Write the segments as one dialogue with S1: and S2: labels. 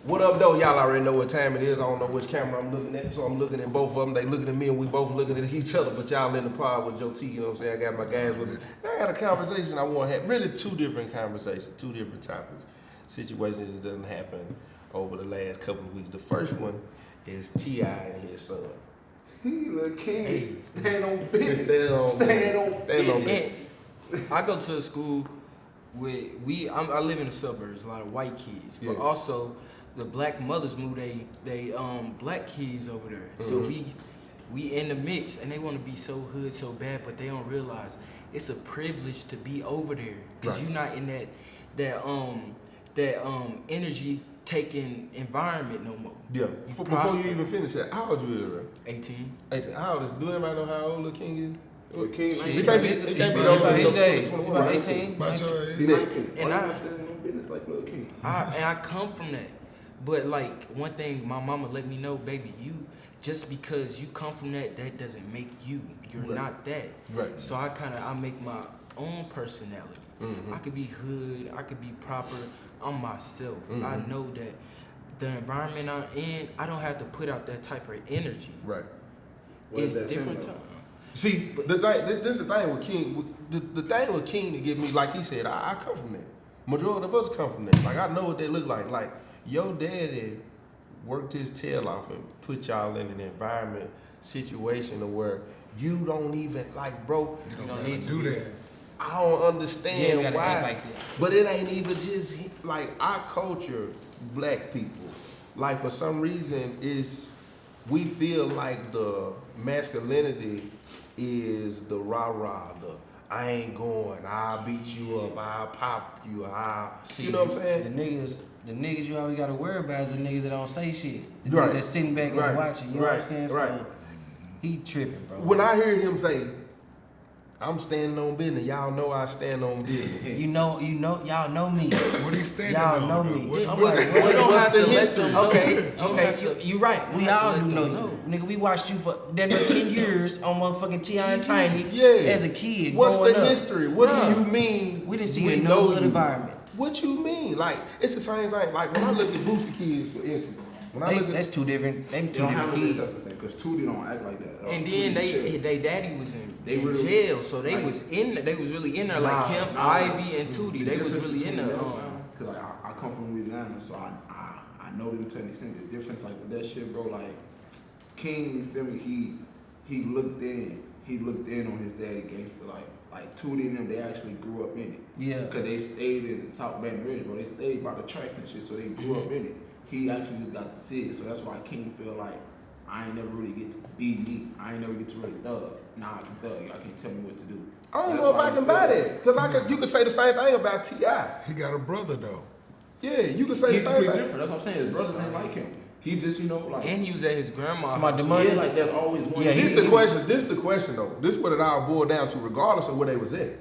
S1: What up, though? Y'all already know what time it is. I don't know which camera I'm looking at, so I'm looking at both of them. They looking at me, and we both looking at each other. But y'all in the pod with Joe T. You know what I'm saying? I got my guys with me. And I got a conversation I want to have. Really, two different conversations, two different topics, situations that doesn't happen over the last couple of weeks. The first one is T.I. and his son.
S2: He little king. Stand on business.
S1: Stand on business.
S3: I go to a school with I live in the suburbs, a lot of white kids, but also the black mothers move they black kids over there. So we in the mix, and they want to be so hood so bad, but they don't realize it's a privilege to be over there because you're not in that energy taking environment no more.
S1: Yeah. Before you even finish that, how old you is, right?
S3: 18.
S1: 18. How old is? Do anybody know how old Lil King is?
S2: Lil King,
S1: He can't be
S3: about 18.
S2: He's 19.
S3: And I
S2: stand on business like Lil King.
S3: I come from that. But like one thing my mama let me know, baby, you just because you come from that doesn't make you. You're not that.
S1: Right.
S3: So I make my own personality. I could be hood, I could be proper. I'm myself. I know that the environment I'm in, I don't have to put out that type of energy.
S1: Right.
S3: It's different time.
S1: See, this is the thing with King. The thing with King to get me, like he said, I come from that. Majority of us come from that. Like I know what they look like. Like your daddy worked his tail off and put y'all in an environment, situation of where you don't even like, bro.
S4: You don't need to do that.
S1: I don't understand
S3: we gotta
S1: why.
S3: act like that.
S1: But it ain't even just like our culture, black people. Like for some reason, we feel like the masculinity is the rah-rah, the I ain't going, I'll beat you up, I'll pop you, you know what I'm saying?
S5: The niggas you always gotta worry about is the niggas that don't say shit. The
S1: Right.
S5: niggas that's sitting back and watching, you know what I'm saying?
S1: Right.
S5: So he tripping, bro.
S1: When I hear him say, I'm standing on business, y'all know I stand on business.
S5: You know, y'all know me.
S4: What he standing
S5: Y'all
S4: on?
S5: know
S4: though?
S5: me.
S4: What-
S5: I'm
S4: what-
S5: like,
S1: what's the history?
S5: Okay, you right. We all do know you. Nigga, we watched you for 10 years on motherfucking T.I. and Tiny as a kid.
S1: What's the
S5: growing up.
S1: history? What do you mean?
S5: We didn't see you in no good environment.
S1: What you mean? Like, it's the same thing. Like, when I look at Boosie Kids, for instance, when I look at...
S5: That's two different kids.
S2: Because Tootie don't act like that.
S3: And then they daddy was in jail, so they was really in there like him, Ivy, and Tootie. They was really in there.
S2: Because like I come from Louisiana, so I know them to an extent. The difference, like with that shit, bro. Like King, you feel me? He looked in on his daddy gangster. Like Tootie and them, they actually grew up in it.
S5: Yeah.
S2: Because they stayed in South Baton Rouge, bro. They stayed by the tracks and shit, so they grew up in it. He actually just got to see it, so that's why King feel like I ain't never really get to be me. I ain't never get to really thug. Nah, I can thug. Y'all can't tell me what to do.
S1: I don't know if I can buy that. Because you can say the same thing about T.I.
S4: He got a brother though.
S1: Yeah, you can say
S2: He's
S1: the same
S2: completely
S1: thing.
S2: different. That's what I'm saying. His brothers ain't like him. He just, like...
S3: And he was at his grandma's
S5: Talking about
S3: house.
S5: the money?
S2: Yeah, like there's always one.
S5: Yeah,
S1: This is the question though. This is what it all boiled down to, regardless of where they was at.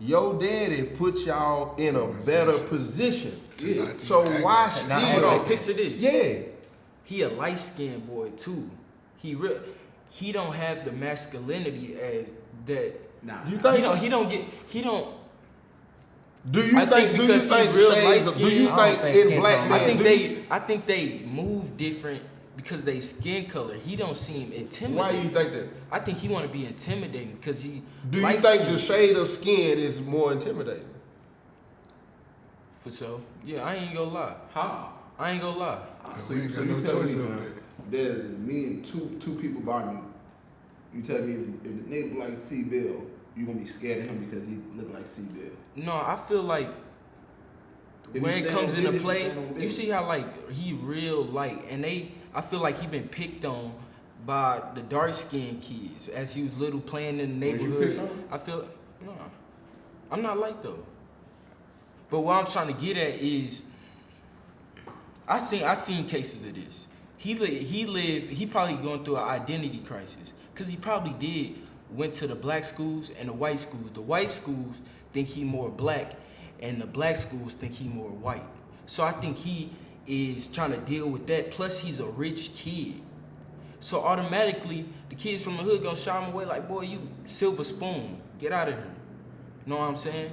S1: Your daddy put y'all in a better position.
S2: Yeah.
S1: So why
S3: Now, hold
S1: still?
S3: on, picture this.
S1: Yeah.
S3: He a light-skinned boy too. He don't have the masculinity as that.
S2: Nah.
S1: You think?
S3: He don't.
S1: Do you
S3: I think
S1: think
S3: because he real
S1: shades of, do you
S3: light-skinned,
S1: think
S5: think
S1: in black
S5: skin
S1: men?
S5: tone.
S3: I think they move different because they skin color. He don't seem intimidating.
S1: Why you think that?
S3: I think he want to be intimidating because he.
S1: Do you think the shade of skin is more intimidating?
S3: For sure. Yeah, I ain't gonna lie.
S2: How?
S3: I ain't gonna lie.
S4: We ain't got no
S2: you tell
S4: choice
S2: me,
S4: over
S2: man,
S4: there.
S2: there's me and two people by me. You tell me if the nigga look like C-Bill, you gonna be scared of him because he look like C-Bill.
S3: No, I feel like
S2: If
S3: when
S2: you
S3: it
S2: stand
S3: comes
S2: on
S3: into
S2: business,
S3: play,
S2: stand on
S3: you
S2: business.
S3: see how like he real light, and I feel like he been picked on by the dark skinned kids as he was little playing in the
S2: Was you
S3: neighborhood.
S2: picked on?
S3: I feel no, I'm not like though. But what I'm trying to get at is, I seen cases of this. He probably going through an identity crisis because he probably went to the black schools and the white schools. The white schools think he more black, and the black schools think he more white. So I think he is trying to deal with that. Plus, he's a rich kid. So automatically, the kids from the hood gonna shy him away like, boy, you silver spoon, get out of here. You know what I'm saying?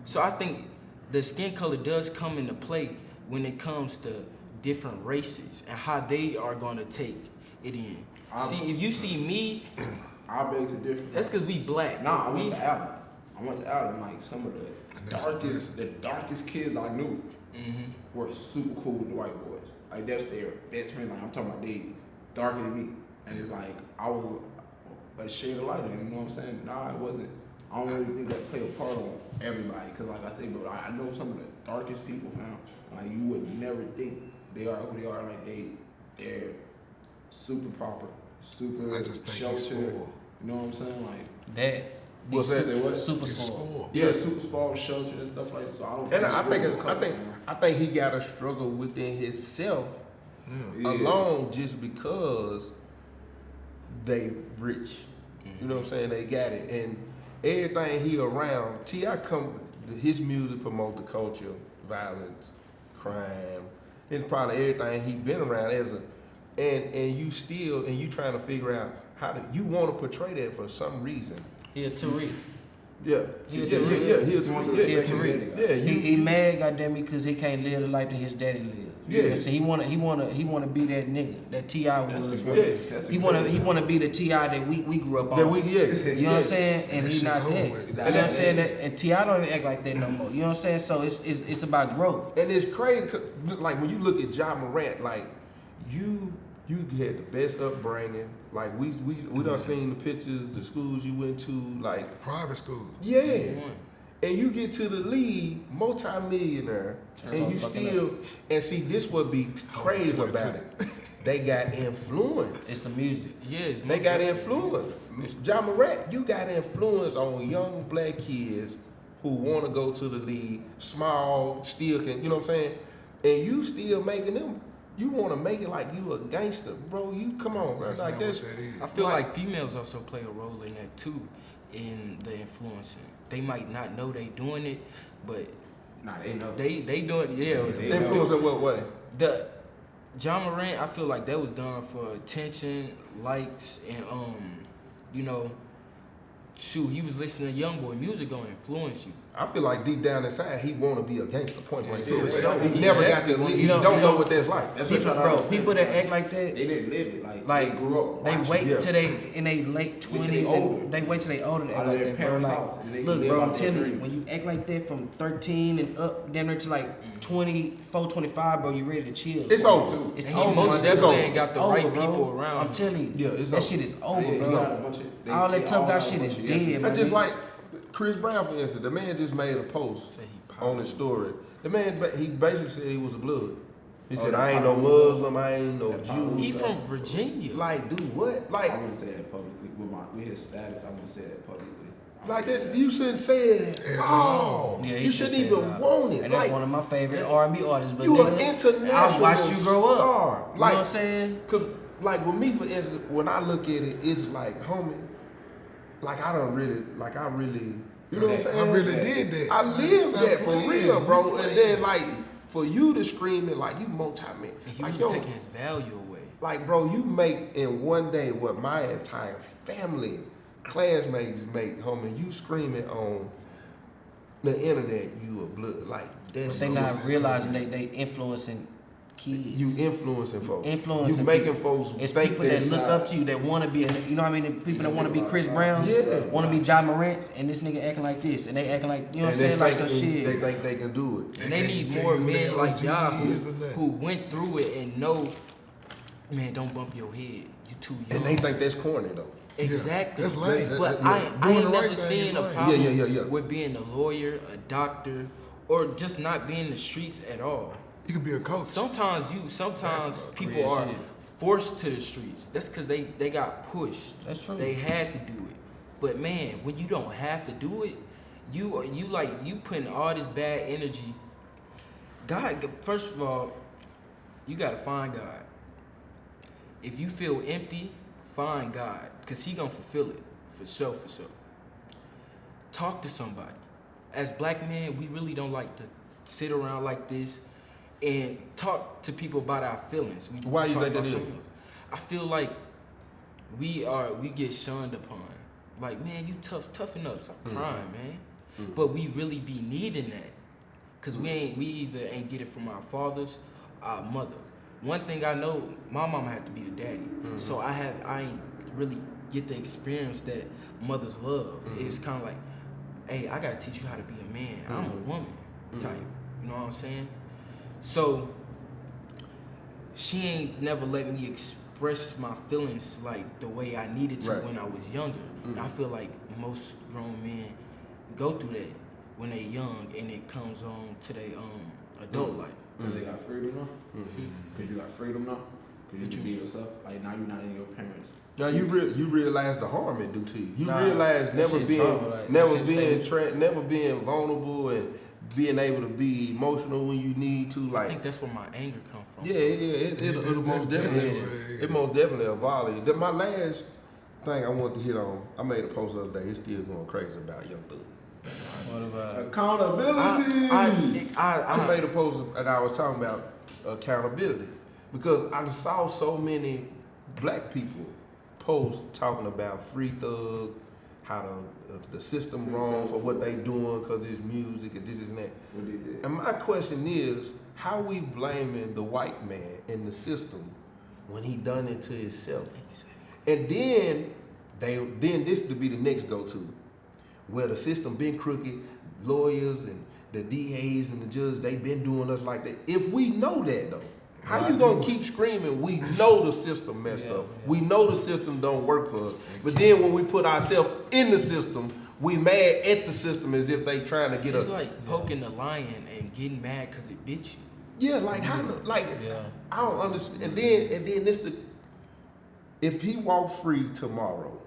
S3: So I think the skin color does come into play when it comes to different races and how they are gonna take it in. See, if you see me,
S2: I beg to differ.
S3: that's because we black.
S2: Nah, I went
S3: We-
S2: to Allen. Like some of the darkest kids I knew were super cool with the white boys. Like that's their best friend. Like I'm talking about they darker than me, and it's like I was a shade of lighter. You know what I'm saying? Nah, it wasn't. I don't really think that played a part on everybody. Cause like I say, bro, I know some of the darkest people, fam. Like you would never think they are who they are. Like they're super proper, super
S4: I just think he's
S2: sheltered.
S4: spoiled.
S2: You know what I'm saying? Like
S5: That.
S1: What's that?
S2: Say what?
S5: Super
S4: He's
S5: spoiled.
S4: spoiled.
S2: yeah, super spoiled, sheltered and stuff like that. So I don't.
S1: And I think he got a struggle within himself alone just because they rich. You know what I'm saying? They got it, and everything he around. T.I. his music promote the culture, violence, crime, and probably everything he been around as a, and you trying to figure out how you want to portray that for some reason.
S5: He a Tariq.
S1: Yeah,
S5: He a
S1: yeah,
S5: Tariq.
S1: yeah, he a
S5: He a
S1: Tariq.
S5: Tariq.
S1: Yeah,
S5: He mad, goddamn it, because he can't live the life that his daddy lived.
S1: Yeah.
S5: So he wanna be that nigga that T.I. was.
S2: That's
S5: He wanna be the T.I. that we grew up on.
S1: that we
S5: You know what I'm saying? And
S4: That
S5: he's
S4: shit
S5: not
S4: over
S5: that.
S4: with.
S5: You know what I'm saying? And T.I. don't even act like that no more. You know what I'm saying? So it's about growth.
S1: And it's crazy, 'cause, like when you look at Ja Morant, like you had the best upbringing. Like we done seen the pictures, the schools you went to, like
S4: Private schools.
S1: yeah. And you get to the league, multi-millionaire, and you still and see this would be crazy about it. They got influence.
S5: It's the music.
S3: Yeah,
S1: They got influence. Ja Morant, you got influence on young black kids who want to go to the league, small, still can, you know what I'm saying? And you still making them, you want to make it like you a gangster, bro. You come on, bro.
S4: That's
S1: Like
S4: not
S1: this.
S4: what that is.
S3: I feel like females also play a role in that too, in the influencing. They might not know they doing it, but
S2: Nah, they know.
S3: they doing it. Yeah,
S1: They influence in what way?
S3: The John Morant, I feel like that was done for attention, likes, and you know, shoot, he was listening to YoungBoy music gonna influence you.
S1: I feel like deep down inside he want to be a gangster. Point blank.
S3: Yeah,
S1: He
S3: he
S1: never got
S3: definitely
S1: to.
S3: wanna-
S1: He
S5: You
S1: don't
S5: don't-
S1: know what that's like.
S2: That's what
S5: People,
S2: y'all
S5: bro,
S2: don't
S5: people that
S2: understand.
S5: act like that,
S2: They didn't live it. Like
S5: like
S2: they grew up.
S5: they
S2: watching
S5: wait
S2: it.
S5: till they in their late
S2: till they
S5: 20s
S2: older.
S5: and they wait till they older to
S2: Out
S5: act
S2: of
S5: like
S2: their
S5: that, bro.
S2: parents'
S5: Like,
S2: house, and they
S5: look,
S2: live
S5: bro, I'm
S2: out their
S5: telling you,
S2: dream.
S5: when you act like that from 13 and up, down there to like 24, 25, bro, you ready to chill.
S1: It's over.
S5: It's
S3: And he
S5: over.
S3: most
S5: bro.
S3: definitely
S1: It's
S3: ain't got
S5: It's
S3: the
S5: over,
S3: right
S5: bro.
S3: people around
S5: I'm
S3: him.
S5: telling you,
S1: Yeah, it's
S5: that
S1: over.
S5: shit is over,
S2: Yeah,
S5: bro.
S2: they got a bunch of- they-
S5: All that
S2: they
S5: tough
S2: all
S5: guy
S2: got a
S5: shit
S2: bunch
S5: is
S2: of
S5: dead,
S2: yeses.
S5: man.
S1: I just like Chris Brown, for instance. The man just made a post
S3: Say he
S1: on his story. The man, he basically said he was a blood. He said,
S2: that
S1: I ain't no
S2: power.
S1: Muslim, I ain't no
S2: That power.
S1: Jew.
S3: He from Virginia.
S1: Like, dude, what? Like,
S2: I wouldn't say that publicly. With his status, I wouldn't say that publicly.
S1: like that, you shouldn't say it at all.
S5: Yeah, he
S1: You
S5: should
S1: shouldn't
S5: say
S1: even
S5: that.
S1: want it.
S5: And that's
S1: Like,
S5: one of my favorite R&B artists. But
S1: you an
S5: nigga,
S1: international
S5: I watched you grow up.
S1: star.
S5: You
S1: Like,
S5: know what I'm saying?
S1: Cause like with me, for instance, when I look at it, it's like, homie, like I really, you know what I'm saying?
S4: I really did that.
S1: I lived
S4: Stop
S1: that for
S4: playing.
S1: real,
S4: You
S1: bro. And
S4: playing.
S1: then like for you to scream it like you multi-man,
S3: And he
S1: like
S3: was
S1: yo,
S3: taking his value away.
S1: like bro, you make in one day what my entire family, classmates make, homie. You screaming on the internet, you a blood, like that's
S5: But they
S1: just-
S5: not realizing they influencing kids.
S1: you influencing folks.
S5: Influencing
S1: You making
S5: people.
S1: folks
S5: It's
S1: think
S5: people that look
S1: side.
S5: up to you that want to be, you know what I mean? The people that want to be Chris Brown,
S1: Yeah.
S5: want to be Ja Morant, and this nigga acting like this, and they acting like, you know what I'm
S1: And
S5: saying, like some
S1: they
S5: shit.
S1: think they can do it.
S3: And they
S4: can't
S3: need
S4: tell
S3: more
S4: you who
S3: men
S4: their
S3: like
S4: OG
S3: y'all
S4: is or nothing.
S3: who went through it and know, man, don't bump your head. You too young.
S1: And they think that's corny though.
S3: Exactly.
S4: that's lame.
S3: But
S1: Yeah.
S3: I
S4: Doing
S3: ain't
S4: the right
S3: never
S4: thing
S3: seen
S4: is
S3: a
S4: lame.
S3: problem
S1: Yeah.
S3: with being a lawyer, a doctor, or just not being in the streets at all.
S4: You could be a coach.
S3: Sometimes
S4: That's
S3: people
S5: crazy
S3: are
S5: shit.
S3: forced to the streets. That's because they got pushed.
S5: That's true.
S3: They had to do it. But man, when you don't have to do it, you putting all this bad energy. God, first of all, you gotta find God. If you feel empty, find God, cause He gonna fulfill it for sure. Talk to somebody. As black men, we really don't like to sit around like this and talk to people about our feelings. We
S1: Why you
S3: talk
S1: think that
S3: about
S1: is?
S3: something. I feel like we get shunned upon. Like, man, you toughen up, stop crying, man. But we really be needing that, cause we either ain't get it from our fathers, our mother. one thing I know, my mama had to be the daddy. So I ain't really get the experience that mothers love. It's kind of like, hey, I gotta teach you how to be a man. I'm a woman type. You know what I'm saying? So she ain't never let me express my feelings like the way I needed to when I was younger. And I feel like most grown men go through that when they young, and it comes on to their adult life.
S2: Cause they got freedom now. Cause you got freedom now. Cause you can be yourself. Like now you're not in your parents.
S1: Now you realize the harm it do to you. You
S5: Nah,
S1: realize
S5: that
S1: never
S5: shit
S1: being
S5: trauma, like, that shit
S1: never being vulnerable and being able to be emotional when you need to.
S3: I
S1: Like
S3: think that's where my anger come from.
S1: it'll most definitely it most definitely a volley. My last thing I want to hit on, I made a post the other day. It's still going crazy about Young Thug.
S5: What about it?
S2: Accountability.
S1: I made a post and I was talking about accountability because I saw so many black people post talking about Free Thug, how the system wrong for what they doing because it's music and this and that.
S2: What they did.
S1: And my question is, how we blaming the white man in the system when he done it to himself? And then this to be the next go-to, where the system been crooked, lawyers and the DAs and the judges, they been doing us like that. If we know that though, how you gonna keep screaming? We know the system messed up. We know the system don't work for us. But then when we put ourselves in the system, we mad at the system as if they trying to get us.
S3: It's like poking the lion and getting mad because it bit you.
S1: Yeah, like how? Like I don't understand. And then this the. If he walked free tomorrow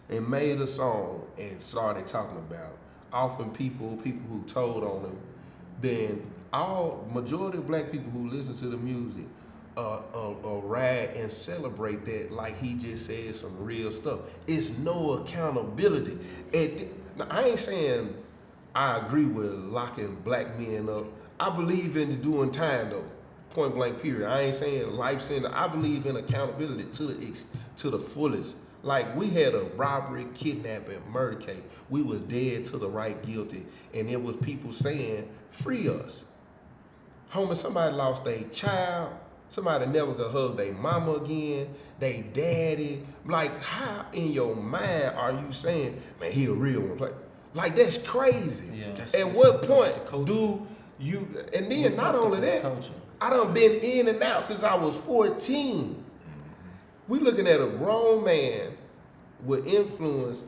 S1: and made a song and started talking about offering people who told on him, then majority of black people who listen to the music ride and celebrate that like he just said some real stuff. It's no accountability. I ain't saying I agree with locking black men up. I believe in doing time though, point blank period. I ain't saying life sentence. I believe in accountability to the fullest. Like we had a robbery, kidnapping, murder case. We was dead to the right guilty, and it was people saying, "Free us." Homie, somebody lost their child. Somebody never could hug their mama again, they daddy. Like, how in your mind are you saying, man, he a real one? Like that's crazy.
S5: Yeah.
S1: At what point do you, and then not only that, I done been in and out since I was 14. We looking at a grown man with influence,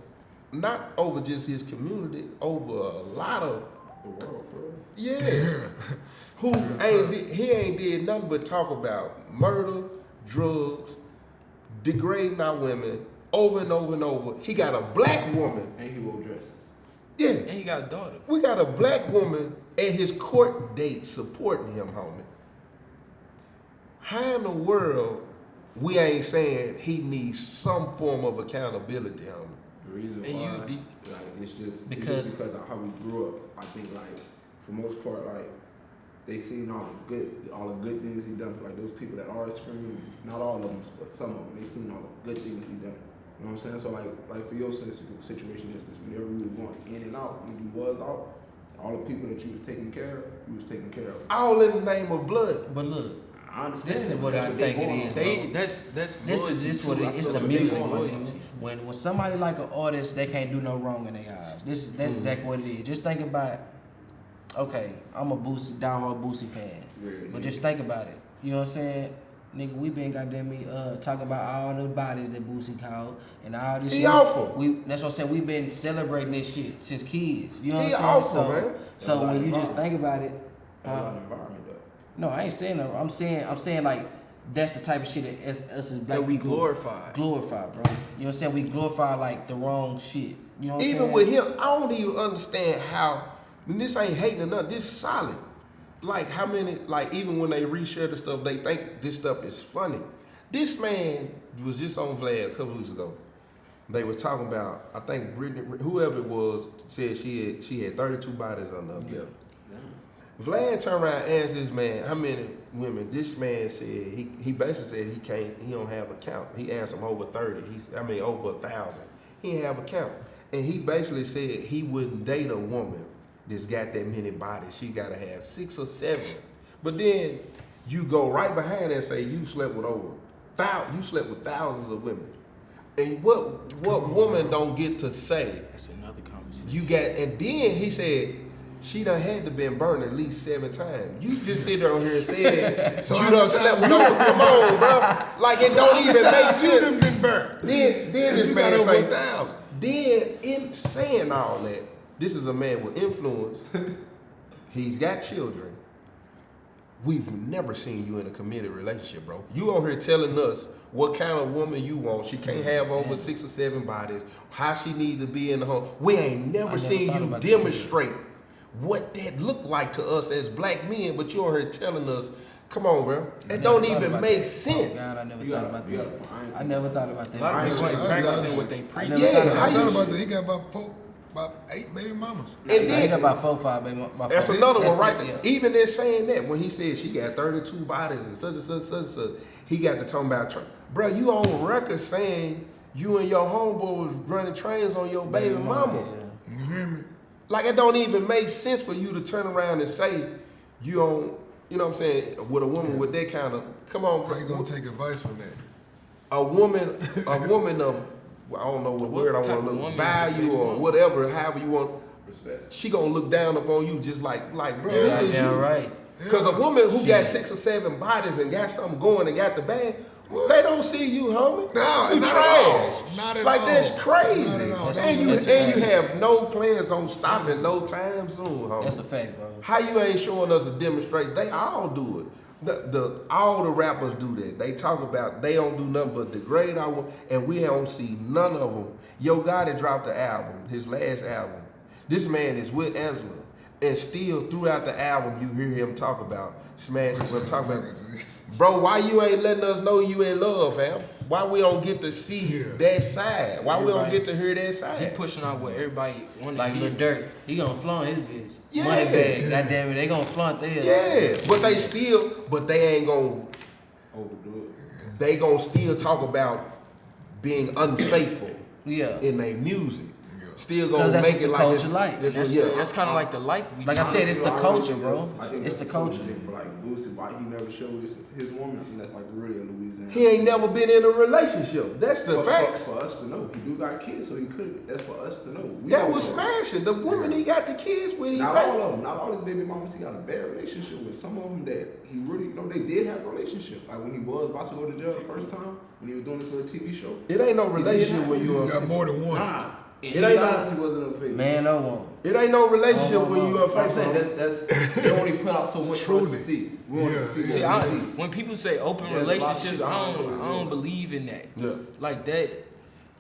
S1: not over just his community, over a lot of
S2: The world, bro.
S1: yeah. Who ain't did nothing but talk about murder, drugs, degrading our women over and over and over. He got a black woman.
S2: And he wore dresses.
S1: Yeah.
S3: And he got a daughter.
S1: We got a black woman at his court date supporting him, homie. How in the world we ain't saying he needs some form of accountability, homie?
S2: The reason
S3: And
S2: why,
S3: you-
S2: like, it's just
S5: Because
S2: because of how we grew up. I think, like, for most part, like, they seen all the good things he done. Like those people that are screaming, not all of them, but some of them, they seen all the good things he done. You know what I'm saying? So like for your situation, instance, whenever you was going in and out, when you was out, all the people that you was taking care of, you was taking care of.
S1: All in the name of blood.
S5: But look,
S2: I understand.
S5: this is what
S2: That's
S5: I
S2: they
S5: think it
S2: going
S5: is.
S2: on.
S3: That's
S5: this
S3: loyalty
S5: is just
S3: too.
S5: what
S3: I
S5: it, it's
S3: feel
S5: the
S3: like they
S5: music.
S3: want
S5: My
S3: loyalty.
S5: nigga. When somebody like an artist, they can't do no wrong in their eyes. That's exactly what it is. Just think about. Okay, I'm a diehard Boosie fan, but just think about it. You know what I'm saying? Nigga, we been goddamn me talking about all the bodies that Boosie called and all this
S1: He
S5: shit.
S1: awful.
S5: That's what I'm saying. We've been celebrating this shit since kids. You know what
S1: He
S5: I'm saying?
S1: awful,
S5: so,
S1: man.
S5: So when you just think about it,
S2: That's not the environment though.
S5: no, I ain't saying that. I'm saying like that's the type of shit that us as black
S3: That we
S5: people
S3: glorify.
S5: glorify, bro. You know what I'm saying? We glorify like the wrong shit. You know what I'm saying?
S1: Even with him, I don't even understand how. And this ain't hating or nothing. This solid. Like how many? Like even when they reshare the stuff, they think this stuff is funny. This man was just on Vlad a couple weeks ago. They was talking about. I think Brittany, whoever it was, said she had 32 bodies on her belt. Vlad turned around and asked this man how many women. This man said he basically said he don't have a count. He asked him over 30. Over 1,000. He didn't have a count, and he basically said he wouldn't date a woman that's got that many bodies. She gotta have 6 or 7. But then you go right behind and say you slept with thousands of women. And what woman don't get to say
S3: That's another conversation.
S1: you got? And then he said she done had to been burned at least 7 times. You just sit there on here and say
S4: So
S1: you
S4: how
S1: done
S4: many
S1: slept with
S4: times
S1: over. Come on, bro. Like it
S4: So
S1: don't
S4: how
S1: even
S4: many
S1: make
S4: times you
S1: sense.
S4: done been burned?
S1: Then this
S4: You got
S1: man
S4: over
S1: say,
S4: 1,000.
S1: then in saying all that, this is a man with influence. He's got children. We've never seen you in a committed relationship, bro. You on here telling us what kind of woman you want. She can't have over 6 or 7 bodies. How she needs to be in the home. We ain't never seen
S5: thought
S1: you
S5: about that.
S1: demonstrate what that looked like to us as black men. But you on here telling us, come on, bro. It don't even make sense.
S5: God, I never
S2: You
S5: thought
S2: gotta-
S5: about
S2: you
S5: that.
S2: gotta-
S5: I never thought about
S3: A
S5: that.
S3: lot of people
S4: I
S3: ain't
S4: ain't-
S3: practicing
S4: I-
S3: what they
S5: I
S3: preach.
S5: never
S1: Yeah,
S5: thought
S4: I
S5: about
S4: thought
S5: that.
S4: about that. He got about 8 baby mamas.
S1: And
S5: I
S1: then
S5: got about 4 or 5, baby. About
S1: that's
S5: 4.
S1: another
S5: That's
S1: one right
S5: it,
S1: there.
S5: yeah.
S1: Even in saying that, when he said she got 32 bodies and such and such, such and such, he got to talking about, bro, you on record saying you and your homeboy was running trains on your baby mama.
S5: Yeah.
S4: You hear me?
S1: Like it don't even make sense for you to turn around and say you don't, you know what I'm saying, with a woman with that kind of, come on,
S4: How you
S1: bro.
S4: gonna take advice from that?
S1: A woman of, I don't know what word I
S3: type
S1: want
S3: of
S1: to look,
S3: woman is
S1: value
S3: your baby
S1: or
S3: mama?
S1: whatever, however you want.
S2: Respect.
S1: She gonna look down upon you just like bro.
S5: Yeah,
S1: look at
S5: damn
S1: you.
S5: right.
S1: Because a woman who got
S5: Shit.
S1: 6 or 7 bodies and got something going and got the bag, they don't see you, homie.
S4: No,
S1: you
S4: not
S1: trash.
S4: at all. Not at
S1: like
S4: all.
S1: that's crazy.
S4: Not at all.
S1: And you
S5: That's a fact.
S1: have no plans on stopping no time soon, homie.
S5: That's a fact, bro.
S1: How you ain't showing us a demonstrate? They all do it. All the rappers do that. They talk about they don't do nothing but degrade our, and we don't see none of them. Yo Gotti dropped the album, his last album. This man is with Angela, and still throughout the album you hear him talk about smashing. Talk about, bro, why you ain't letting us know you in love, fam? Why we don't get to see that side? Why we don't get to hear that
S3: He
S1: side?
S3: pushing out what everybody want to
S5: Like
S3: hear.
S5: Lil Durk, he gonna flaunt his bitch.
S1: Yeah.
S5: Money bag, goddamn it, they gonna flaunt theirs.
S1: Yeah, but they ain't gonna.
S2: Overdo it.
S1: They gonna still talk about being unfaithful
S5: Yeah.
S1: in their music. Still
S5: 'Cause
S1: gonna
S5: that's
S1: make
S5: what
S1: it
S5: the
S1: like
S5: culture
S1: it's,
S5: like.
S1: it's
S3: That's,
S1: yeah.
S3: that's kind of like the life we
S5: Like I
S3: live.
S5: said, it's the
S2: I
S5: culture,
S2: think
S5: bro.
S2: I think
S5: It's
S2: that's
S5: the culture.
S2: thing for like Boosie, why he never showed his woman. I think that's like really in Louisiana.
S1: He ain't never been in a relationship. That's the facts.
S2: For us to know, he do got kids, so he could. That's for us to know. We
S1: That
S2: don't
S1: was
S2: know.
S1: smashing. The women he got the kids with, he
S2: Not
S1: like,
S2: all of them. Not all his baby mamas. He got a bad relationship with. Some of them that he really, they did have a relationship. Like when he was about to go to jail the first time, when he was doing this for a TV show.
S1: it ain't no relationship when
S4: You
S1: you
S4: got more than one.
S2: Nah,
S1: It ain't no-
S2: he wasn't a fake.
S5: Man or woman.
S1: It ain't no relationship when you
S2: I'm saying
S1: unfaithful.
S2: that's they only put out so much for us to
S4: Truly.
S2: see. We want to
S4: Yeah,
S2: see
S4: yeah.
S2: what
S3: See,
S2: we see.
S3: when people say open
S2: There's a lot of
S3: relationships,
S2: shit
S3: I
S2: going
S3: don't
S2: on.
S3: believe in that.
S1: Yeah.
S3: Like that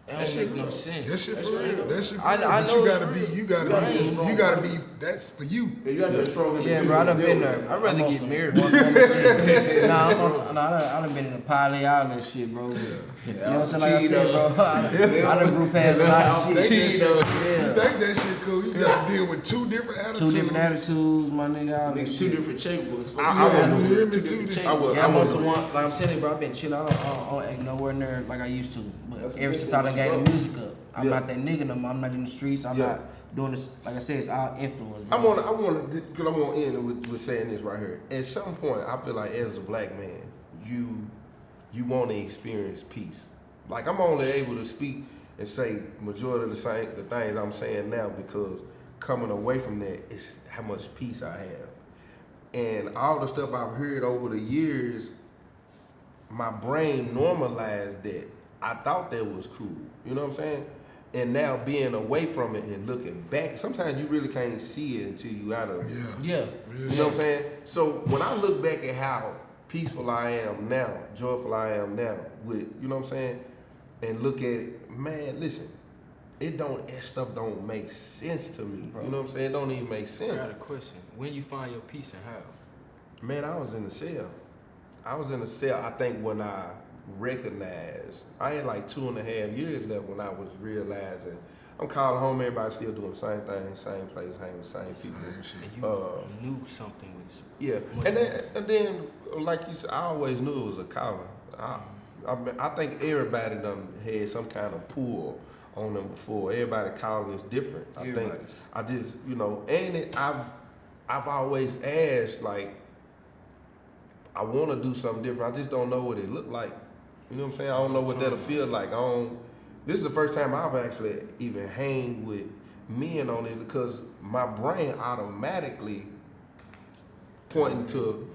S2: That
S3: don't
S2: shit
S3: make no
S2: real.
S3: sense.
S4: That shit for real. That shit for
S3: I-
S4: real.
S3: I
S4: But
S3: know
S4: you
S3: it's
S4: gotta be,
S3: real.
S4: you
S3: You
S4: gotta
S3: gotta
S4: be,
S3: be
S4: you gotta be. That's for you.
S2: Yeah, you got to be strong.
S5: Yeah, bro, I done been there.
S3: I'd rather
S5: I'm on
S3: get
S5: some
S3: married.
S5: one woman shit. Nah, I done been in a pilot, all that shit, bro. You know what I'm saying? Like I said, bro, I done grew past a lot of
S4: Think
S5: shit.
S4: that shit, you
S5: Yeah.
S4: think that shit cool? You gotta deal with 2 different attitudes.
S5: 2 different attitudes, my nigga, all that
S2: Two
S5: shit.
S2: different checkbooks.
S4: Yeah, you hear me too?
S1: I would.
S5: Yeah,
S1: I
S5: I'm on
S1: would.
S5: some one. Like I'm telling you, bro, I've been chilling. I don't act nowhere near like I used to. But
S2: That's
S5: ever
S2: a
S5: since
S2: good
S5: I done
S2: one,
S5: gave
S2: bro.
S5: the music up, I'm
S1: Yeah.
S5: not that nigga no more. I'm not in the streets. I'm
S1: Yeah.
S5: not doing this. Like I said, it's all influence.
S1: I
S5: Bro.
S1: want to, because I'm going to end with saying this right here. At some point, I feel like as a black man, you want to experience peace. Like I'm only able to speak and say majority of the things I'm saying now because coming away from that is how much peace I have. And all the stuff I've heard over the years, my brain normalized that. I thought that was cool. You know what I'm saying? And now being away from it and looking back, sometimes you really can't see it until you out of it.
S4: Yeah.
S5: Yeah.
S1: You know what I'm saying? So when I look back at how peaceful I am now, joyful I am now, with, you know what I'm saying, and look at it, man, listen, that stuff don't make sense to me.
S5: Bro.
S1: You know what I'm saying? It don't even make
S3: I
S1: sense.
S3: got a question. When you find your peace and how?
S1: Man, I was in the cell. I think when I recognized, I had like 2.5 years left when I was realizing, I'm calling home, everybody still doing the same thing, same place, hanging with the same people.
S3: And you knew something was.
S1: Yeah, and then like you said, I always knew it was a calling. I think everybody done had some kind of pull on them before. Everybody calling is different.
S5: Everybody's.
S1: I just I've always asked, like, I want to do something different. I just don't know what it look like. You know what I'm saying? I don't know what that'll feel like. This is the first time I've actually even hanged with men on it because my brain automatically pointing to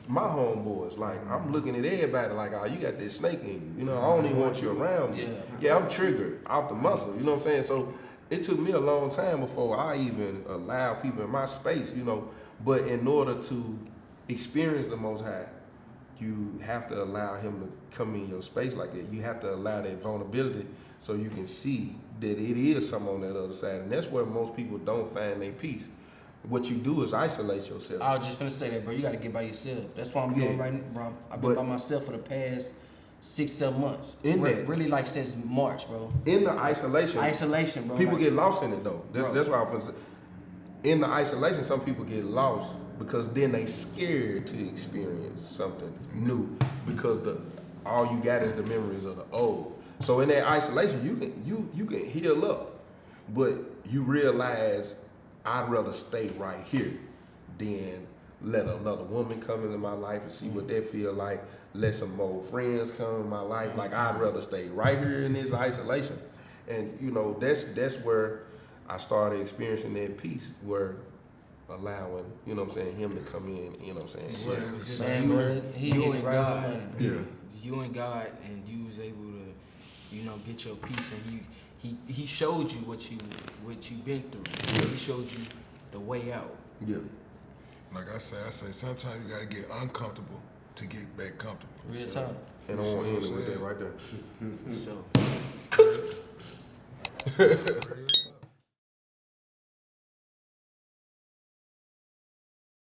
S1: my homeboys. Like, I'm looking at everybody like, oh, you got that snake in you. You know, I don't even want you around me. Yeah, I'm triggered off the muscle. You know what I'm saying? So it took me a long time before I even allowed people in my space, you know. But in order to experience the Most High, you have to allow him to come in your space like that. You have to allow that vulnerability so you can see that it is something on that other side. And that's where most people don't find their peace. What you do is isolate yourself.
S5: I was just finna say that, bro. You got to get by yourself. That's why I'm doing right now, bro. I've been by myself for the past 6-7 months. Really like since March, bro.
S1: In the isolation,
S5: bro.
S1: People get lost in it though. That's why I'm finna say. In the isolation, some people get lost because then they scared to experience something new because all you got is the memories of the old. So in that isolation, you can heal up, but you realize I'd rather stay right here than let another woman come into my life and see what that feel like. Let some old friends come in my life. Like, I'd rather stay right here in this isolation. And you know, that's where I started experiencing that peace, where allowing, you know what I'm saying, him to come in, you know what I'm saying?
S5: Same word.
S3: You and God.
S4: Yeah.
S3: You and God, and you was able to, you know, get your peace, and he showed you what you've been through. He showed you the way out.
S1: Yeah.
S4: Like I say sometimes you gotta get uncomfortable to get back comfortable.
S5: Real time.
S1: And I want to end it with that right there.
S3: So.